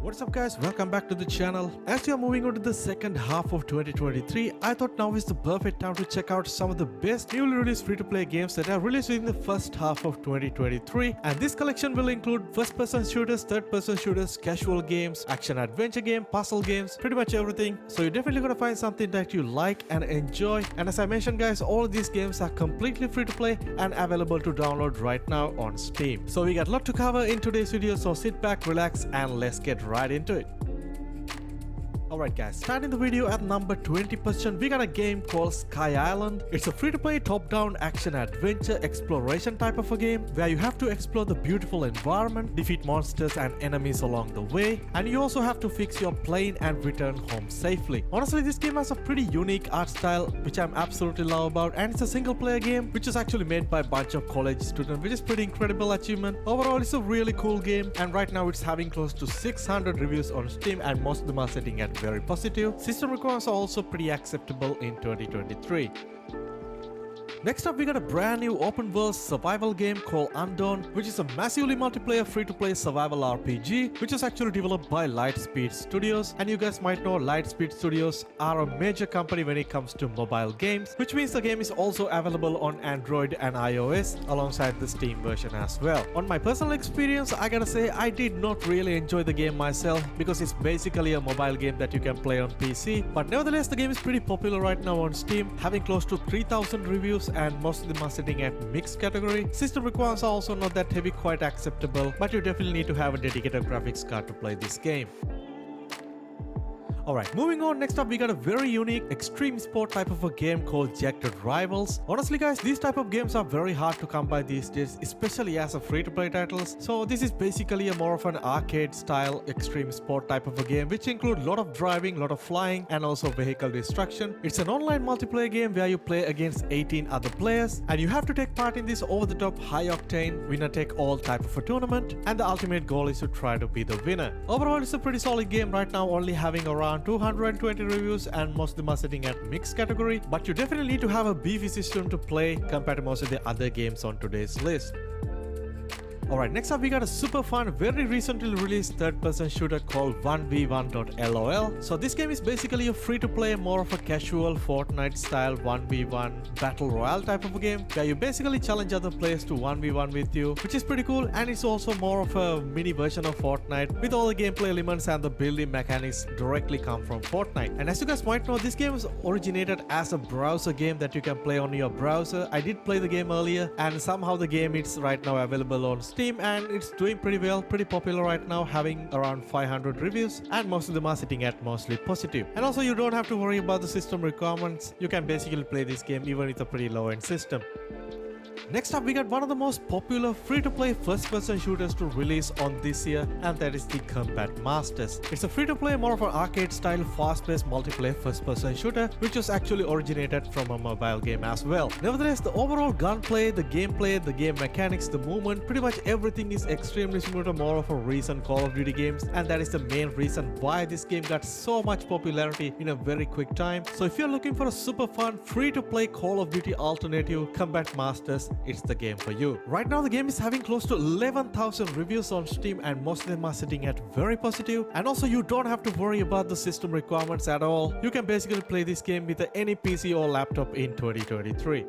What's up guys, welcome back to the channel. As you are moving on to the second half of 2023, I thought now is the perfect time to check out some of the best newly released free-to-play games that are released in the first half of 2023. And this collection will include first-person shooters, third-person shooters, casual games, action-adventure game, puzzle games, pretty much everything. So you're definitely gonna find something that you like and enjoy. And as I mentioned guys, all of these games are completely free-to-play and available to download right now on Steam. So we got a lot to cover in today's video, so sit back, relax, and let's get right into it. Alright guys, starting the video at number 20%, we got a game called Sky Island. It's a free-to-play top-down action-adventure exploration type of a game where you have to explore the beautiful environment, defeat monsters and enemies along the way, and you also have to fix your plane and return home safely. Honestly, this game has a pretty unique art style which I'm absolutely love about, and it's a single-player game which is actually made by a bunch of college students, which is pretty incredible achievement. Overall, it's a really cool game, and right now it's having close to 600 reviews on Steam, and most of them are sitting at very positive. System requirements are also pretty acceptable in 2023. Next up, we got a brand new open world survival game called Undawn, which is a massively multiplayer free-to-play survival RPG, which is actually developed by Lightspeed Studios. And you guys might know Lightspeed Studios are a major company when it comes to mobile games, which means the game is also available on Android and iOS alongside the Steam version as well. On my personal experience, I gotta say I did not really enjoy the game myself because it's basically a mobile game that you can play on PC. But nevertheless, the game is pretty popular right now on Steam, having close to 3,000 reviews, and most of them are sitting at mixed category. System requirements are also not that heavy, quite acceptable, but you definitely need to have a dedicated graphics card to play this game. Alright, moving on, next up we got a very unique extreme sport type of a game called Jagged Rivals. Honestly guys, these type of games are very hard to come by these days, especially as a free-to-play titles. So this is basically a more of an arcade style extreme sport type of a game, which include a lot of driving, a lot of flying, and also vehicle destruction. It's an online multiplayer game where you play against 18 other players, and you have to take part in this over-the-top high-octane winner-take-all type of a tournament, and the ultimate goal is to try to be the winner. Overall, it's a pretty solid game right now, only having around 220 reviews, and most of them are sitting at mixed category, but you definitely need to have a beefy system to play compared to most of the other games on today's list. Alright, next up we got a super fun, very recently released third-person shooter called 1v1.lol. So this game is basically a free-to-play, more of a casual Fortnite style 1v1 battle royale type of a game where you basically challenge other players to 1v1 with you, which is pretty cool, and it's also more of a mini version of Fortnite with all the gameplay elements and the building mechanics directly come from Fortnite. And as you guys might know, this game was originated as a browser game that you can play on your browser. I did play the game earlier, and somehow the game is right now available on Steam, and it's doing pretty well, pretty popular right now, having around 500 reviews, and most of them are sitting at mostly positive. And also you don't have to worry about the system requirements. You can basically play this game even with a pretty low-end system. Next up, we got one of the most popular free-to-play first-person shooters to release on this year, and that is the Combat Masters. It's a free-to-play, more of an arcade-style, fast-paced multiplayer first-person shooter, which was actually originated from a mobile game as well. Nevertheless, the overall gunplay, the gameplay, the game mechanics, the movement, pretty much everything is extremely similar to more of a recent Call of Duty games, and that is the main reason why this game got so much popularity in a very quick time. So if you're looking for a super fun, free-to-play Call of Duty alternative, Combat Masters, it's the game for you. Right now the game is having close to 11,000 reviews on Steam, and most of them are sitting at very positive, and also you don't have to worry about the system requirements at all. You can basically play this game with any PC or laptop in 2023.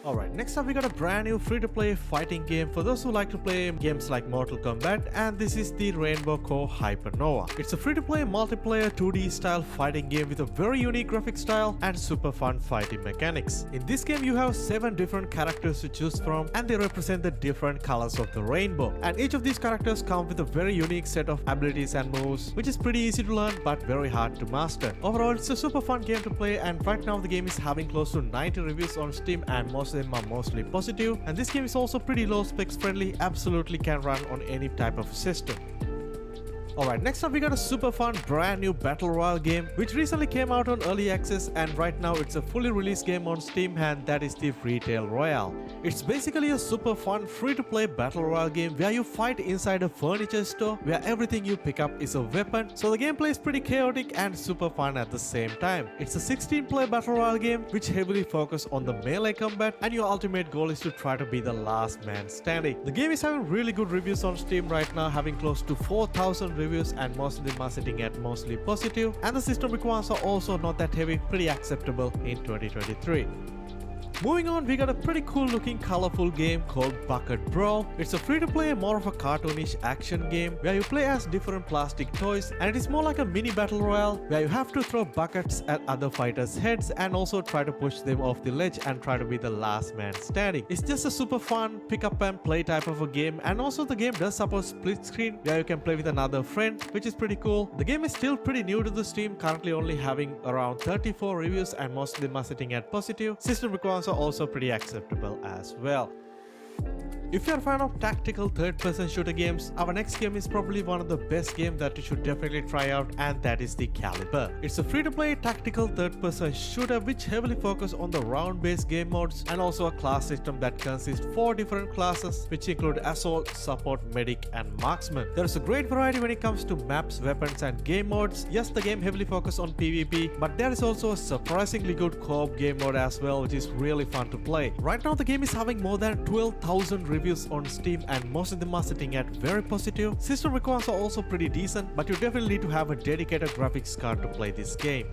Alright, next up we got a brand new free-to-play fighting game for those who like to play games like Mortal Kombat, and this is the Rainbow Core Hypernova. It's a free-to-play multiplayer 2D style fighting game with a very unique graphic style and super fun fighting mechanics. In this game you have 7 different characters to choose from, and they represent the different colors of the rainbow, and each of these characters come with a very unique set of abilities and moves, which is pretty easy to learn but very hard to master. Overall, it's a super fun game to play, and right now the game is having close to 90 reviews on Steam, and most of them are mostly positive, and this game is also pretty low specs friendly, absolutely can run on any type of system. Alright, next up we got a super fun brand new battle royale game which recently came out on early access, and right now it's a fully released game on Steam, and that is the Retail Royale. It's basically a super fun free-to-play battle royale game where you fight inside a furniture store where everything you pick up is a weapon, so the gameplay is pretty chaotic and super fun at the same time. It's a 16-player battle royale game which heavily focuses on the melee combat, and your ultimate goal is to try to be the last man standing. The game is having really good reviews on Steam right now, having close to 4,000 reviews reviews and most of them are sitting at mostly positive, and the system requirements are also not that heavy, pretty acceptable in 2023. Moving on, we got a pretty cool looking colorful game called Bucket Brawl. It's a free to play, more of a cartoonish action game where you play as different plastic toys, and it is more like a mini battle royale where you have to throw buckets at other fighters' heads and also try to push them off the ledge and try to be the last man standing. It's just a super fun pick up and play type of a game, and also the game does support split screen where you can play with another friend, which is pretty cool. The game is still pretty new to the Steam, currently only having around 34 reviews and most of them are sitting at positive. System requirements are also pretty acceptable as well. If you're a fan of tactical third-person shooter games, our next game is probably one of the best games that you should definitely try out, and that is the Caliber. It's a free-to-play tactical third-person shooter which heavily focuses on the round-based game modes and also a class system that consists of 4 different classes which include Assault, Support, Medic and Marksman. There is a great variety when it comes to maps, weapons and game modes. Yes, the game heavily focuses on PvP, but there is also a surprisingly good co-op game mode as well, which is really fun to play. Right now the game is having more than 12,000 reviews on Steam and most of them are sitting at very positive. System requirements are also pretty decent, but you definitely need to have a dedicated graphics card to play this game.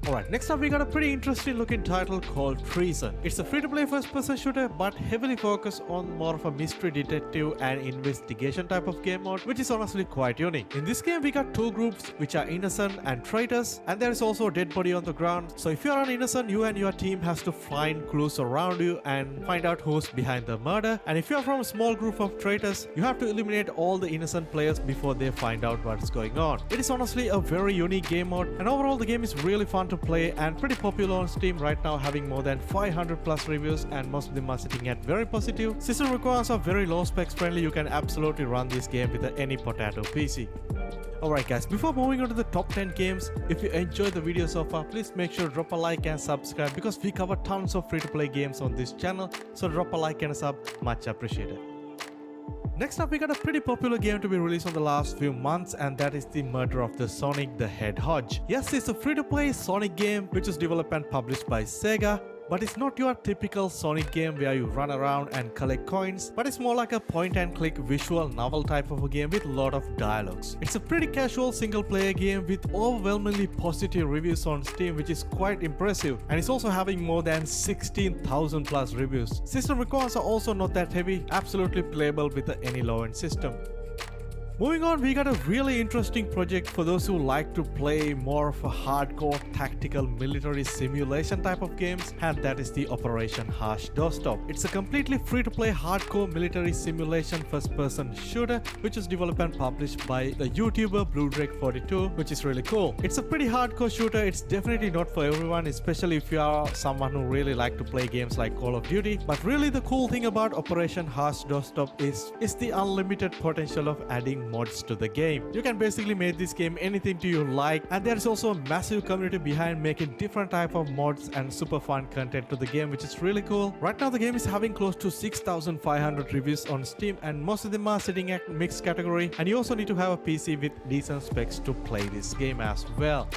Alright, next up we got a pretty interesting looking title called Treason. It's a free-to-play first-person shooter but heavily focused on more of a mystery detective and investigation type of game mode, which is honestly quite unique. In this game we got 2 groups which are innocent and traitors, and there is also a dead body on the ground. So if you are an innocent, you and your team has to find clues around you and find out who's behind the murder, and if you are from a small group of traitors, you have to eliminate all the innocent players before they find out what's going on. It is honestly a very unique game mode, and overall the game is really fun to play and pretty popular on Steam right now, having more than 500 plus reviews and most of them are sitting at very positive. System requirements are very low specs friendly, you can absolutely run this game with any potato PC. Alright guys, before moving on to the top 10 games, if you enjoyed the video so far, please make sure to drop a like and subscribe because we cover tons of free to play games on this channel, so drop a like and a sub, much appreciated. Next up we got a pretty popular game to be released on the last few months, and that is the Murder of the Sonic the Hedgehog. Yes, it's a free-to-play Sonic game which is developed and published by Sega, but it's not your typical Sonic game where you run around and collect coins, but it's more like a point-and-click visual novel type of a game with a lot of dialogues. It's a pretty casual single-player game with overwhelmingly positive reviews on Steam, which is quite impressive, and it's also having more than 16,000 plus reviews. System requirements are also not that heavy, absolutely playable with any low-end system. Moving on, we got a really interesting project for those who like to play more of a hardcore tactical military simulation type of games, and that is the Operation Harsh Doorstop. It's a completely free-to-play hardcore military simulation first-person shooter which is developed and published by the YouTuber BlueDrake42, which is really cool. It's a pretty hardcore shooter, it's definitely not for everyone, especially if you are someone who really like to play games like Call of Duty, but really the cool thing about Operation Harsh Doorstop is the unlimited potential of adding mods to the game. You can basically make this game anything to you like, and there is also a massive community behind making different type of mods and super fun content to the game, which is really cool. Right now the game is having close to 6,500 reviews on Steam and most of them are sitting at mixed category, and you also need to have a PC with decent specs to play this game as well.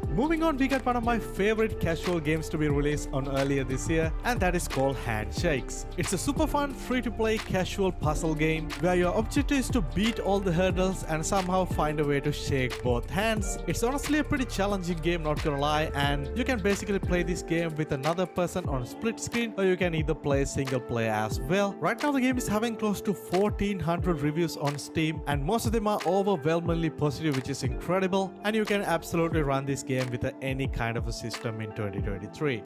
Moving on, we got one of my favorite casual games to be released on earlier this year, and that is called Handshakes. It's a super fun free-to-play casual puzzle game where your objective is to beat all the hurdles and somehow find a way to shake both hands. It's honestly a pretty challenging game, not gonna lie, and you can basically play this game with another person on split screen, or you can either play single player as well. Right now the game is having close to 1,400 reviews on Steam and most of them are overwhelmingly positive, which is incredible, and you can absolutely run this game with any kind of a system in 2023.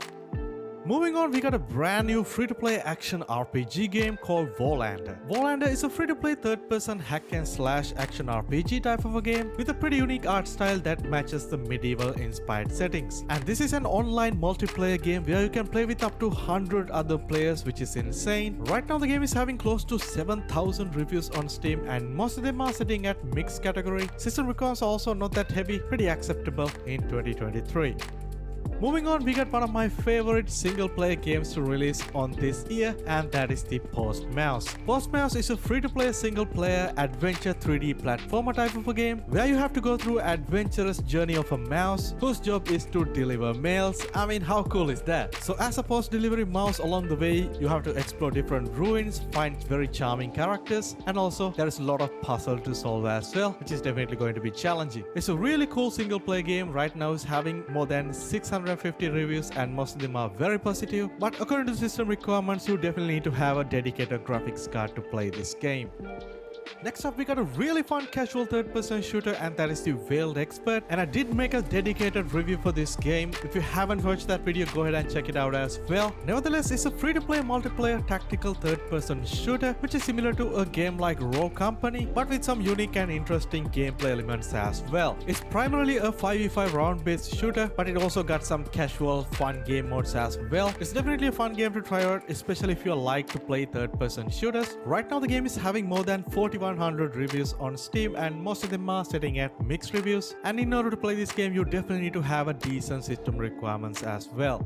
Moving on, we got a brand new free-to-play action RPG game called Volander. Volander is a free-to-play third-person hack-and-slash action RPG type of a game with a pretty unique art style that matches the medieval-inspired settings. And this is an online multiplayer game where you can play with up to 100 other players, which is insane. Right now the game is having close to 7,000 reviews on Steam and most of them are sitting at mixed category. System requirements are also not that heavy, pretty acceptable in 2023. Moving on, we got one of my favorite single-player games to release on this year, and that is the Postmouse. Postmouse is a free-to-play single-player adventure 3D platformer type of a game where you have to go through adventurous journey of a mouse whose job is to deliver mails. I mean, how cool is that? So as a post-delivery mouse, along the way you have to explore different ruins, find very charming characters, and also there is a lot of puzzle to solve as well, which is definitely going to be challenging. It's a really cool single-player game. Right now it's having more than 650 reviews and most of them are very positive, but according to system requirements you definitely need to have a dedicated graphics card to play this game. Next up, we got a really fun casual third-person shooter, and that is the Veiled Expert, and I did make a dedicated review for this game. If you haven't watched that video, go ahead and check it out as well. Nevertheless, it's a free-to-play multiplayer tactical third-person shooter which is similar to a game like Rogue Company but with some unique and interesting gameplay elements as well. It's primarily a 5v5 round-based shooter, but it also got some casual fun game modes as well. It's definitely a fun game to try out, especially if you like to play third-person shooters. Right now the game is having more than 4,100 reviews on Steam and most of them are sitting at mixed reviews, and in order to play this game you definitely need to have a decent system requirements as well.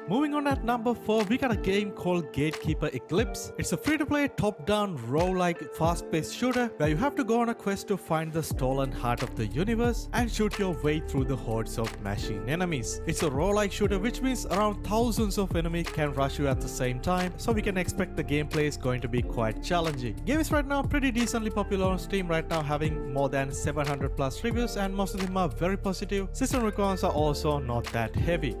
Moving on, at number 4, we got a game called Gatekeeper Eclipse. It's a free-to-play top-down roguelike fast-paced shooter where you have to go on a quest to find the stolen heart of the universe and shoot your way through the hordes of machine enemies. It's a roguelike shooter, which means around thousands of enemies can rush you at the same time, so we can expect the gameplay is going to be quite challenging. Game is right now pretty decently popular on Steam, right now having more than 700 plus reviews and most of them are very positive. System requirements are also not that heavy.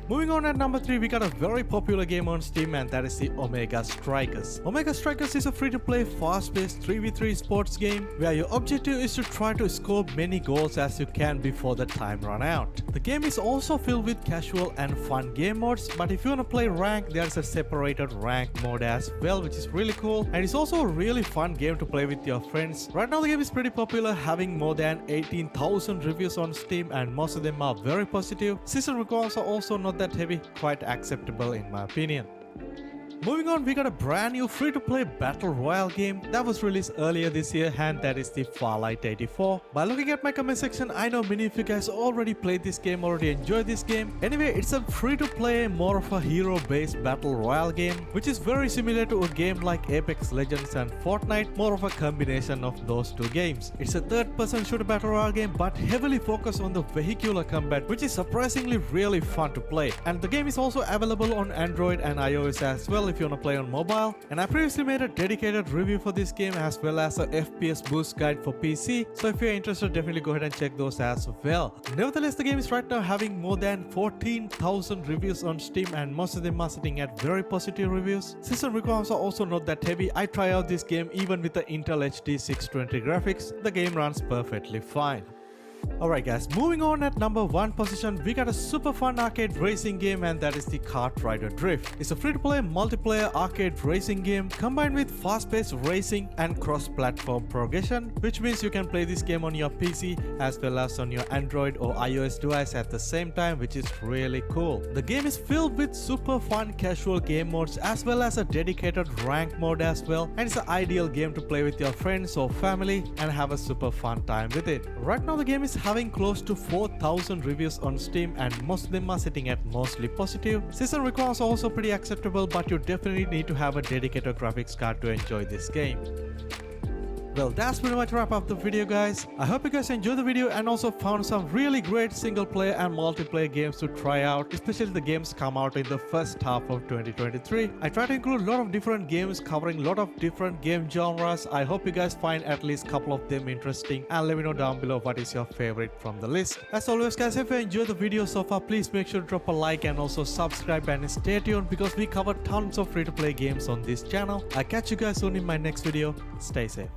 Moving on, at number 3, we got a very popular game on Steam, and that is the Omega Strikers. Omega Strikers is a free-to-play fast-paced 3v3 sports game where your objective is to try to score many goals as you can before the time run out. The game is also filled with casual and fun game modes, but if you want to play rank, there's a separated rank mode as well, which is really cool, and it's also a really fun game to play with your friends. Right now the game is pretty popular, having more than 18,000 reviews on Steam and most of them are very positive. System requirements are also not that heavy, quite acceptable in my opinion. Moving on, we got a brand new free-to-play battle royale game that was released earlier this year, and that is the Farlight 84. By looking at my comment section, I know many of you guys already played this game, already enjoyed this game. Anyway, it's a free-to-play, more of a hero-based battle royale game, which is very similar to a game like Apex Legends and Fortnite, more of a combination of those two games. It's a third-person shooter battle royale game, but heavily focused on the vehicular combat, which is surprisingly really fun to play. And the game is also available on Android and iOS as well if you want to play on mobile, and I previously made a dedicated review for this game as well as a FPS boost guide for PC, so if you're interested definitely go ahead and check those as well. Nevertheless, the game is right now having more than 14,000 reviews on Steam and most of them are sitting at very positive reviews. System requirements are also not that heavy. I try out this game even with the Intel HD 620 graphics. The game runs perfectly fine. Alright guys, moving on, at number 1 position, we got a super fun arcade racing game, and that is the Kart Rider Drift. It's a free-to-play multiplayer arcade racing game combined with fast-paced racing and cross-platform progression, which means you can play this game on your PC as well as on your Android or iOS device at the same time, which is really cool. The game is filled with super fun casual game modes as well as a dedicated rank mode as well, and it's an ideal game to play with your friends or family and have a super fun time with it. Right now the game is having close to 4,000 reviews on Steam and most of them are sitting at mostly positive. System requirements are also pretty acceptable, but you definitely need to have a dedicated graphics card to enjoy this game. Well, that's pretty much wrap up the video guys. I hope you guys enjoyed the video and also found some really great single player and multiplayer games to try out, especially the games come out in the first half of 2023. I try to include a lot of different games covering a lot of different game genres. I hope you guys find at least a couple of them interesting, and let me know down below what is your favorite from the list. As always guys, if you enjoyed the video so far, please make sure to drop a like and also subscribe and stay tuned because we cover tons of free to play games on this channel. I'll catch you guys soon in my next video. Stay safe.